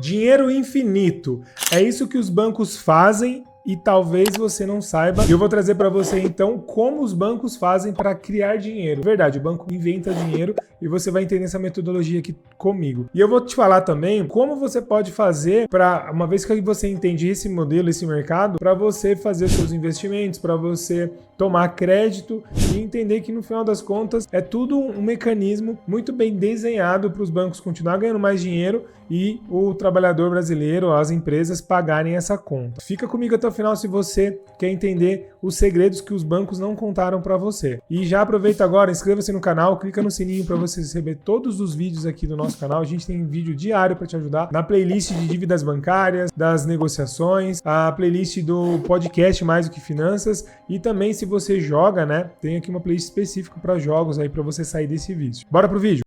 Dinheiro infinito. É isso que os bancos fazem e talvez você não saiba. Eu vou trazer para você então como os bancos fazem para criar dinheiro. Verdade, o banco inventa dinheiro e você vai entender essa metodologia aqui comigo. E eu vou te falar também como você pode fazer para, uma vez que você entende esse modelo, esse mercado, para você fazer seus investimentos, para você tomar crédito e entender que no final das contas é tudo um mecanismo muito bem desenhado para os bancos continuar ganhando mais dinheiro e o trabalhador brasileiro, as empresas pagarem essa conta. Fica comigo até o final se você quer entender os segredos que os bancos não contaram para você. E já aproveita agora, inscreva-se no canal, clica no sininho para você receber todos os vídeos aqui do nosso canal. A gente tem vídeo diário para te ajudar na playlist de dívidas bancárias, das negociações, a playlist do podcast Mais do que Finanças e também se você joga, né, tem aqui uma playlist específica para jogos aí para você sair desse vídeo. Bora pro vídeo.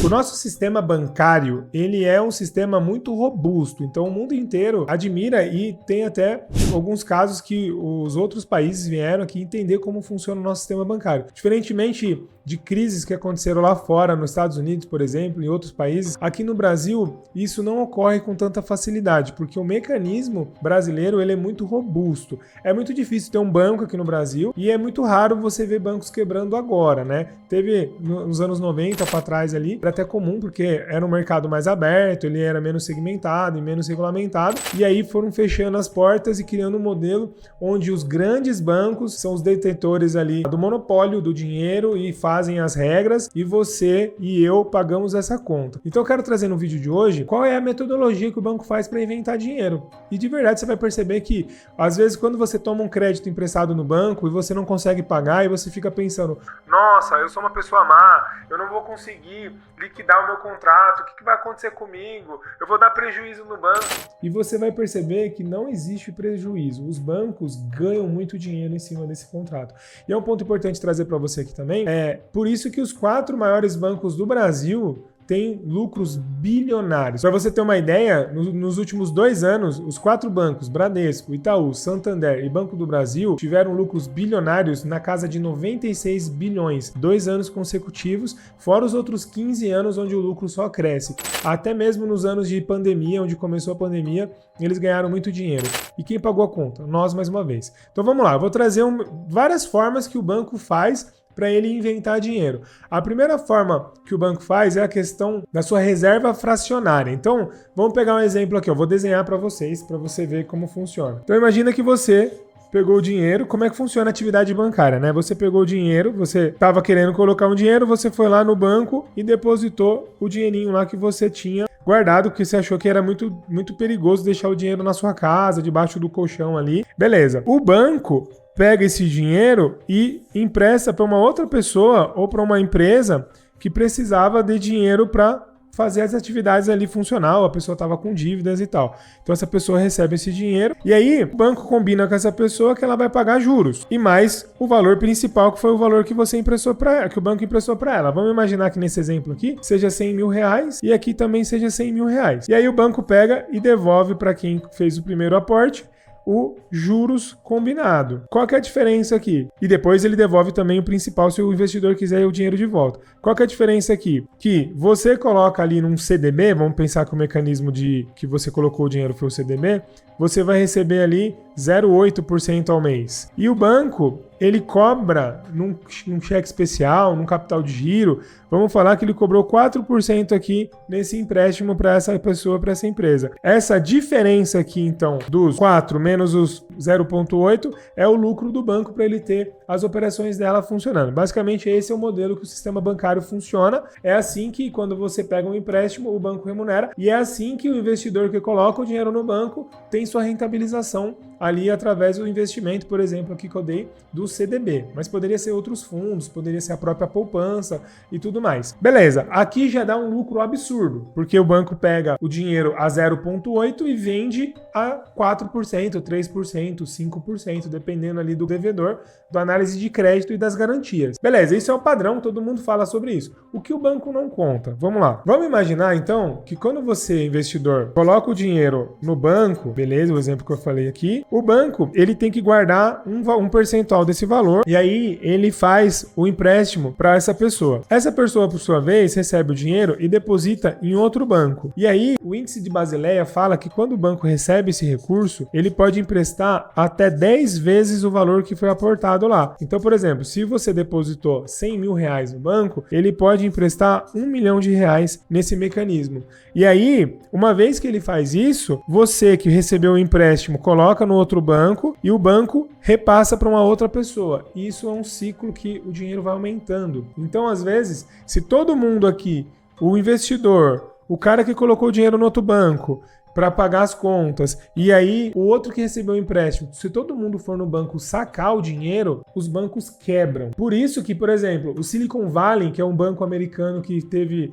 O nosso sistema bancário, ele é um sistema muito robusto, então o mundo inteiro admira e tem até alguns casos que os outros países vieram aqui entender como funciona o nosso sistema bancário. Diferentemente de crises que aconteceram lá fora, nos Estados Unidos, por exemplo, em outros países, aqui no Brasil isso não ocorre com tanta facilidade, porque o mecanismo brasileiro ele é muito robusto. É muito difícil ter um banco aqui no Brasil e é muito raro você ver bancos quebrando agora, né? Teve nos anos 90 para trás ali, era até comum, porque era um mercado mais aberto, ele era menos segmentado e menos regulamentado, e aí foram fechando as portas e criando um modelo onde os grandes bancos são os detentores ali do monopólio do dinheiro e fazem as regras e você e eu pagamos essa conta. Então eu quero trazer no vídeo de hoje qual é a metodologia que o banco faz para inventar dinheiro. E de verdade você vai perceber que às vezes quando você toma um crédito emprestado no banco e você não consegue pagar e você fica pensando, nossa, eu sou uma pessoa má, eu não vou conseguir liquidar o meu contrato, o que vai acontecer comigo? Eu vou dar prejuízo no banco. E você vai perceber que não existe prejuízo. Os bancos ganham muito dinheiro em cima desse contrato. E é um ponto importante trazer para você aqui também, por isso que os 4 maiores bancos do Brasil tem lucros bilionários. Para você ter uma ideia, nos últimos 2 anos, os 4 bancos, Bradesco, Itaú, Santander e Banco do Brasil, tiveram lucros bilionários na casa de 96 bilhões, 2 anos consecutivos, fora os outros 15 anos onde o lucro só cresce. Até mesmo nos anos de pandemia, onde começou a pandemia, eles ganharam muito dinheiro. E quem pagou a conta? Nós, mais uma vez. Então vamos lá, eu vou trazer várias formas que o banco faz para ele inventar dinheiro. A primeira forma que o banco faz é a questão da sua reserva fracionária. Então, vamos pegar um exemplo aqui, eu vou desenhar para vocês, para você ver como funciona. Então, imagina que você pegou o dinheiro, como é que funciona a atividade bancária, né? Você pegou o dinheiro, você estava querendo colocar um dinheiro, você foi lá no banco e depositou o dinheirinho lá que você tinha guardado, porque você achou que era muito, muito perigoso deixar o dinheiro na sua casa, debaixo do colchão ali. Beleza. O banco pega esse dinheiro e empresta para uma outra pessoa ou para uma empresa que precisava de dinheiro para fazer as atividades ali funcionar, a pessoa estava com dívidas e tal. Então essa pessoa recebe esse dinheiro e aí o banco combina com essa pessoa que ela vai pagar juros e mais o valor principal que foi o valor que você emprestou para ela, que o banco emprestou para ela. Vamos imaginar que nesse exemplo aqui seja 100 mil reais e aqui também seja 100 mil reais. E aí o banco pega e devolve para quem fez o primeiro aporte o juros combinado. Qual que é a diferença aqui? E depois ele devolve também o principal se o investidor quiser o dinheiro de volta. Qual que é a diferença aqui? Que você coloca ali num CDB, vamos pensar que o mecanismo de que você colocou o dinheiro foi o CDB, você vai receber ali 0,8% ao mês. E o banco, ele cobra num cheque especial, num capital de giro, vamos falar que ele cobrou 4% aqui nesse empréstimo para essa pessoa, para essa empresa. Essa diferença aqui, então, dos 4 menos os 0,8 é o lucro do banco para ele ter as operações dela funcionando. Basicamente, esse é o modelo que o sistema bancário funciona. É assim que, quando você pega um empréstimo, o banco remunera. E é assim que o investidor que coloca o dinheiro no banco tem sua rentabilização ali através do investimento, por exemplo, aqui que eu dei do CDB. Mas poderia ser outros fundos, poderia ser a própria poupança e tudo mais. Beleza, aqui já dá um lucro absurdo, porque o banco pega o dinheiro a 0,8 e vende a 4%, 3%, 5%, dependendo ali do devedor, da análise de crédito e das garantias. Beleza, isso é o padrão, todo mundo fala sobre isso. O que o banco não conta? Vamos lá. Vamos imaginar, então, que quando você, investidor, coloca o dinheiro no banco, beleza, o exemplo que eu falei aqui, o banco, ele tem que guardar um percentual desse valor e aí ele faz o empréstimo para essa pessoa. Essa pessoa, por sua vez, recebe o dinheiro e deposita em outro banco. E aí, o índice de Basileia fala que quando o banco recebe esse recurso, ele pode emprestar até 10 vezes o valor que foi aportado lá. Então, por exemplo, se você depositou 100 mil reais no banco, ele pode emprestar 1 milhão de reais nesse mecanismo. E aí, uma vez que ele faz isso, você que recebeu o empréstimo coloca no outro banco e o banco repassa para uma outra pessoa. E isso é um ciclo que o dinheiro vai aumentando. Então, às vezes, se todo mundo aqui, o investidor, o cara que colocou o dinheiro no outro banco para pagar as contas, e aí o outro que recebeu o empréstimo, se todo mundo for no banco sacar o dinheiro, os bancos quebram. Por isso que, por exemplo, o Silicon Valley, que é um banco americano que teve,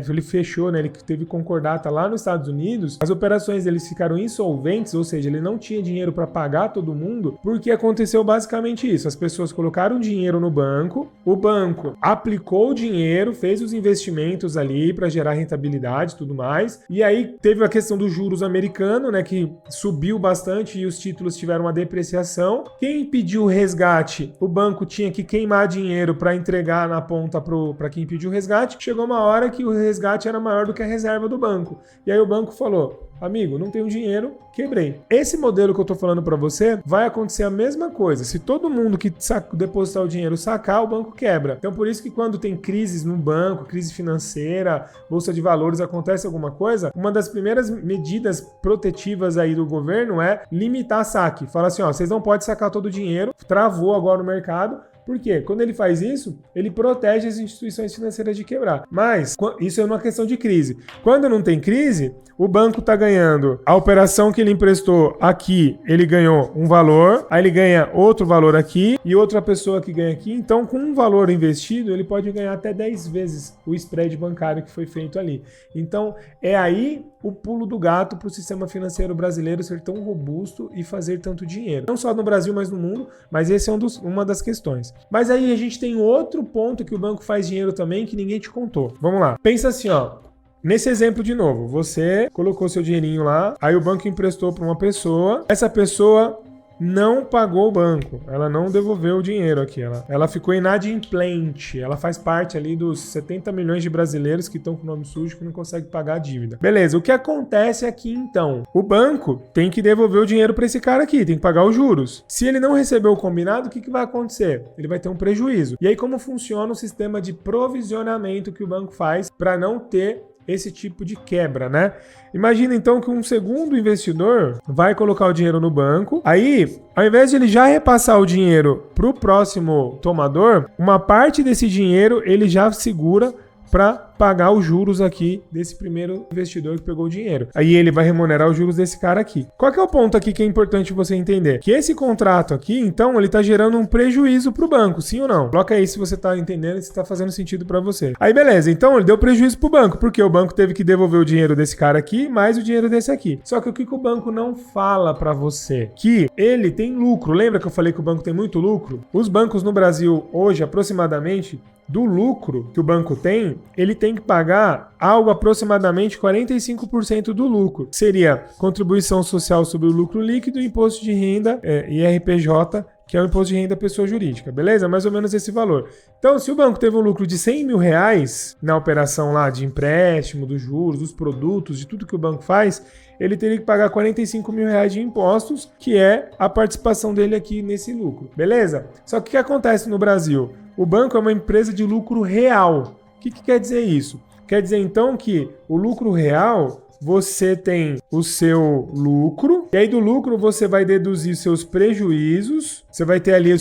ele fechou, né, ele teve concordata lá nos Estados Unidos, as operações deles ficaram insolventes, ou seja, ele não tinha dinheiro para pagar todo mundo, porque aconteceu basicamente isso, as pessoas colocaram dinheiro no banco, o banco aplicou o dinheiro, fez os investimentos ali para gerar rentabilidade e tudo mais, e aí teve a questão do juros americano, né, que subiu bastante e os títulos tiveram uma depreciação. Quem pediu o resgate, o banco tinha que queimar dinheiro para entregar na ponta para quem pediu o resgate. Chegou uma hora que o resgate era maior do que a reserva do banco. E aí o banco falou: amigo, não tenho dinheiro, quebrei. Esse modelo que eu tô falando para você, vai acontecer a mesma coisa. Se todo mundo que depositar o dinheiro sacar, o banco quebra. Então por isso que quando tem crises no banco, crise financeira, bolsa de valores, acontece alguma coisa, uma das primeiras medidas protetivas aí do governo é limitar saque. Fala assim, ó, vocês não podem sacar todo o dinheiro, travou agora no mercado. Por quê? Quando ele faz isso, ele protege as instituições financeiras de quebrar. Mas isso é uma questão de crise. Quando não tem crise, o banco está ganhando. A operação que ele emprestou aqui, ele ganhou um valor, aí ele ganha outro valor aqui e outra pessoa que ganha aqui. Então, com um valor investido, ele pode ganhar até 10 vezes o spread bancário que foi feito ali. Então, é aí o pulo do gato para o sistema financeiro brasileiro ser tão robusto e fazer tanto dinheiro. Não só no Brasil, mas no mundo, mas esse é uma das questões. Mas aí a gente tem outro ponto que o banco faz dinheiro também que ninguém te contou. Vamos lá. Pensa assim, ó. Nesse exemplo de novo, você colocou seu dinheirinho lá, aí o banco emprestou para uma pessoa, essa pessoa não pagou o banco, ela não devolveu o dinheiro aqui, ela ficou inadimplente, ela faz parte ali dos 70 milhões de brasileiros que estão com o nome sujo que não conseguem pagar a dívida. Beleza, o que acontece aqui então? O banco tem que devolver o dinheiro para esse cara aqui, tem que pagar os juros. Se ele não recebeu o combinado, o que vai acontecer? Ele vai ter um prejuízo. E aí como funciona o sistema de provisionamento que o banco faz para não ter esse tipo de quebra, né? Imagina então que um segundo investidor vai colocar o dinheiro no banco, aí, ao invés de ele já repassar o dinheiro para o próximo tomador, uma parte desse dinheiro ele já segura para pagar os juros aqui desse primeiro investidor que pegou o dinheiro. Aí ele vai remunerar os juros desse cara aqui. Qual que é o ponto aqui que é importante você entender? Que esse contrato aqui, então, ele tá gerando um prejuízo pro banco, sim ou não? Coloca aí se você tá entendendo e se tá fazendo sentido para você. Aí beleza, então ele deu prejuízo pro banco, porque o banco teve que devolver o dinheiro desse cara aqui, mais o dinheiro desse aqui. Só que o que o banco não fala para você? Que ele tem lucro. Lembra que eu falei que o banco tem muito lucro? Os bancos no Brasil hoje, aproximadamente, do lucro que o banco tem, ele tem que pagar algo aproximadamente 45% do lucro. Seria contribuição social sobre o lucro líquido e imposto de renda, IRPJ, que é o imposto de renda pessoa jurídica, beleza? Mais ou menos esse valor. Então, se o banco teve um lucro de 100 mil reais na operação lá de empréstimo, dos juros, dos produtos, de tudo que o banco faz, ele teria que pagar 45 mil reais de impostos, que é a participação dele aqui nesse lucro, beleza? Só que o que acontece no Brasil? O banco é uma empresa de lucro real. O que quer dizer isso? Quer dizer, então, que o lucro real, você tem o seu lucro, e aí do lucro você vai deduzir seus prejuízos, você vai ter ali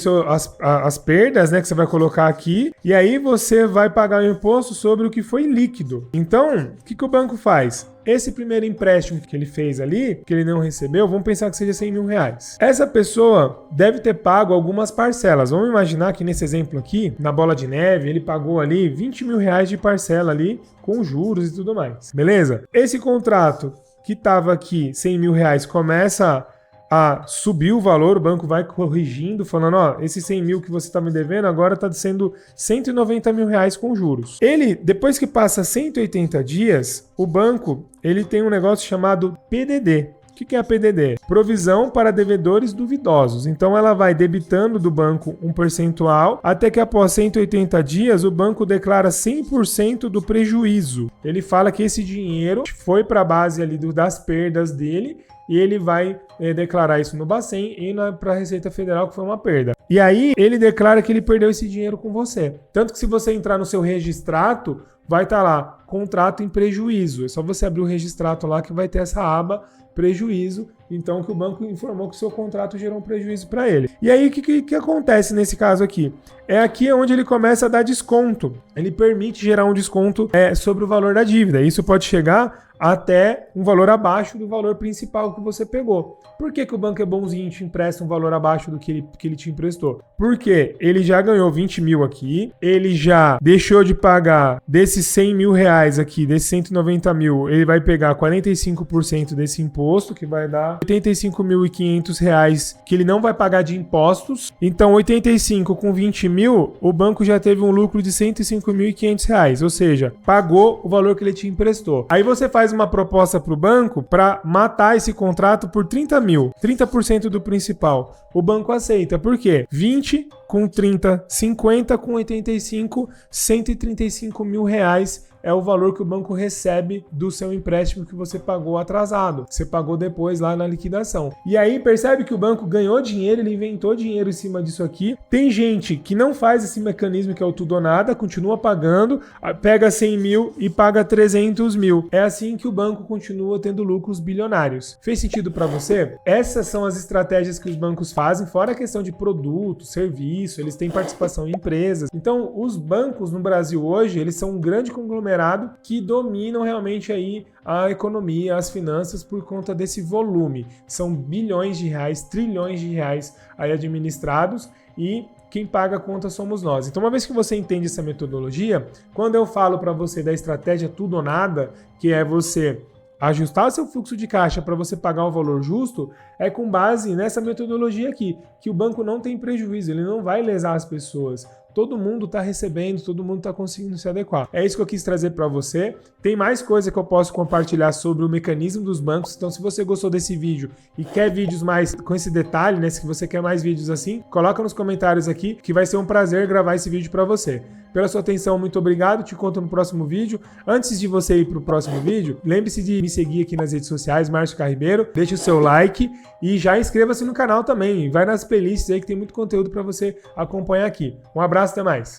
as perdas, né, que você vai colocar aqui, e aí você vai pagar o imposto sobre o que foi líquido. Então, o que o banco faz? Esse primeiro empréstimo que ele fez ali, que ele não recebeu, vamos pensar que seja 100 mil reais. Essa pessoa deve ter pago algumas parcelas. Vamos imaginar que nesse exemplo aqui, na bola de neve, ele pagou ali 20 mil reais de parcela ali, com juros e tudo mais. Beleza? Esse contrato que estava aqui, 100 mil reais, começa a subir o valor, o banco vai corrigindo, falando, ó, esse 100 mil que você está me devendo agora está sendo 190 mil reais com juros. Ele, depois que passa 180 dias, o banco, ele tem um negócio chamado PDD. O que é a PDD? Provisão para devedores duvidosos. Então ela vai debitando do banco um percentual até que após 180 dias o banco declara 100% do prejuízo. Ele fala que esse dinheiro foi para a base ali das perdas dele e ele vai declarar isso no Bacen e para a Receita Federal que foi uma perda. E aí ele declara que ele perdeu esse dinheiro com você. Tanto que se você entrar no seu registrato, vai estar lá, contrato em prejuízo. É só você abrir o registrato lá que vai ter essa aba prejuízo, então que o banco informou que o seu contrato gerou um prejuízo para ele. E aí o que acontece nesse caso aqui? É aqui onde ele começa a dar desconto. Ele permite gerar um desconto sobre o valor da dívida. Isso pode chegar até um valor abaixo do valor principal que você pegou. Por que o banco é bonzinho e te empresta um valor abaixo do que ele te emprestou? Porque ele já ganhou 20 mil aqui, ele já deixou de pagar desses 100 mil reais aqui, desses 190 mil, ele vai pegar 45% desse imposto, que vai dar 85.500 reais que ele não vai pagar de impostos. Então 85 com 20 mil, o banco já teve um lucro de 105.500 reais, ou seja, pagou o valor que ele te emprestou. Aí você faz uma proposta para o banco para matar esse contrato por 30 mil, 30% do principal. O banco aceita, por quê? 20 com 30, 50 com 85, 135 mil reais é o valor que o banco recebe do seu empréstimo que você pagou atrasado. Você pagou depois lá na liquidação. E aí percebe que o banco ganhou dinheiro, ele inventou dinheiro em cima disso aqui. Tem gente que não faz esse mecanismo que é o tudo ou nada, continua pagando, pega 100 mil e paga 300 mil. É assim que o banco continua tendo lucros bilionários. Fez sentido para você? Essas são as estratégias que os bancos fazem, fora a questão de produto, serviço, eles têm participação em empresas. Então, os bancos no Brasil hoje, eles são um grande conglomerado que dominam realmente aí a economia, as finanças por conta desse volume. São bilhões de reais, trilhões de reais aí administrados e quem paga a conta somos nós. Então, uma vez que você entende essa metodologia, quando eu falo para você da estratégia tudo ou nada, que é você ajustar o seu fluxo de caixa para você pagar o valor justo, é com base nessa metodologia aqui, que o banco não tem prejuízo, ele não vai lesar as pessoas. Todo mundo está recebendo, todo mundo está conseguindo se adequar. É isso que eu quis trazer para você. Tem mais coisa que eu posso compartilhar sobre o mecanismo dos bancos. Então, se você gostou desse vídeo e quer vídeos mais com esse detalhe, né? Se você quer mais vídeos assim, coloca nos comentários aqui que vai ser um prazer gravar esse vídeo para você. Pela sua atenção, muito obrigado. Te conto no próximo vídeo. Antes de você ir para o próximo vídeo, lembre-se de me seguir aqui nas redes sociais, Márcio Carribeiro. Deixe o seu like e já inscreva-se no canal também. Vai nas playlists aí que tem muito conteúdo para você acompanhar aqui. Um abraço, até mais.